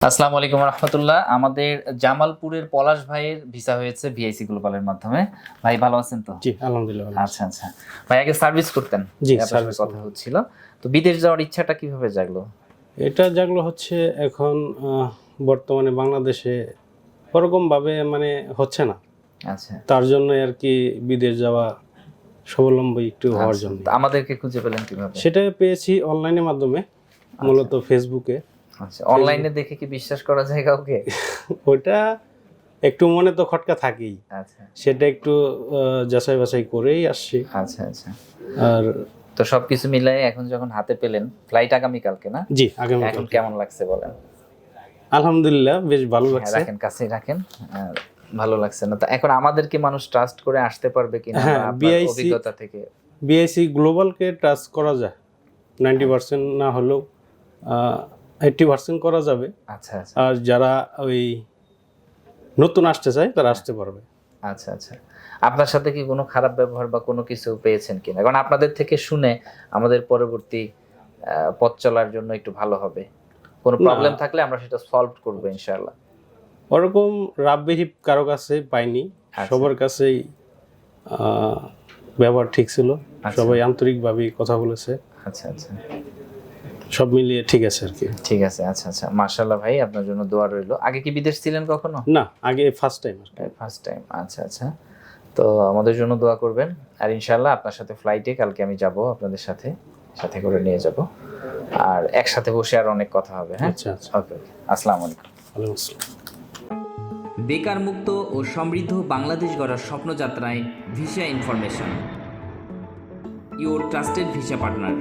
আসসালামু আলাইকুম রহমতুল্লাহ। আমাদের জামালপুরের পলাশ ভাইয়ের ভিসা হয়েছে ভিআইসি গ্লোবালের মাধ্যমে। ভাই ভালো আছেন তো? জি আলহামদুলিল্লাহ ভালো আছি। আচ্ছা আচ্ছা। ভাই আগে সার্ভিস করতেন? জি, আপনার সাথে সার্ভিস কথা হচ্ছিল। তো বিদেশ যাওয়ার ইচ্ছাটা কিভাবে জাগলো? এটা যেগুলো হচ্ছে এখন বর্তমানে বাংলাদেশে ওরকমভাবে মানে হচ্ছে না, আচ্ছা তার জন্য আর কি বিদেশ যাওয়া স্বাবলম্বী একটু হওয়ার আচ্ছা। জন্য। তো আমাদেরকে খুঁজে পেলেন কিভাবে? সেটা পেয়েছি অনলাইনের মাধ্যমে, মূলত ফেসবুকে। আচ্ছা, অনলাইনে দেখে কি বিশ্বাস করা যায় কাউকে? ওইটা একটু মনে তো খটকা থাকেই, আচ্ছা সেটা একটু যাচাই বাছাই করেই আসছি। আচ্ছা আচ্ছা। আর তো সবকিছু মিলাই এখন যখন হাতে পেলেন, ফ্লাইট আগামী কালকে না? জি আগামী এখন কেমন লাগছে বলেন? আলহামদুলিল্লাহ বেশ ভালো হ্যাঁ, লাগছে। রাখেন কাছেই রাখেন। ভালো লাগছে না? তো এখন আমাদেরকে মানুষ ট্রাস্ট করে আসতে পারবে কিনা, হ্যাঁ, বা আপনার BIC অভিজ্ঞতা থেকে? বিআইসি গ্লোবালকে টাচ করা যায়, 90% না হলেও 80% করা যাবে। আচ্ছা আচ্ছা আর যারা ওই নতুন আসতে চায় তারা আসতে পারবে। আচ্ছা আচ্ছা। আপনার সাথে কি কোনো খারাপ ব্যবহার বা কোনো কিছু পেয়েছেন কিনা? কারণ আপনাদের থেকে শুনে আমাদের পরবর্তী পথ চলার জন্য একটু ভালো হবে। কোনো না। প্রবলেম থাকলে আমরা সেটা সলভ করবো ইনশাআল্লাহ। ওরকম রাব বিহিব কারো কাছে পাইনি, আচ্ছা। সবার কাছেই ব্যবহার ঠিক ছিল, আচ্ছা। সবাই আন্তরিকভাবেই কথা বলেছে, আচ্ছা আচ্ছা, সব মিলিয়ে ঠিক আছে আর কি। ঠিক আছে। আচ্ছা আচ্ছা, মাশাআল্লাহ ভাই, আপনার জন্য দোয়া রইলো। আগে কি বিদেশ ছিলেন কখনো? না, আগে ফার্স্ট টাইম। First time. আচ্ছা আচ্ছা। তো আমাদের জন্য দোয়া করবেন, আর ইনশাআল্লাহ আপনার সাথে ফ্লাইটে কালকে আমি যাব, আপনাদের সাথে সাথে করে নিয়ে যাব, আর একসাথে বসে আর অনেক কথা হবে। হ্যাঁ, আচ্ছা আচ্ছা, ওকে ওকে। আসসালামু আলাইকুম। ওয়ালাইকুম আসসালাম। বেকার মুক্ত ও সমৃদ্ধ বাংলাদেশ গড়ার স্বপ্নযাত্রায় visa information, your trusted visa partner.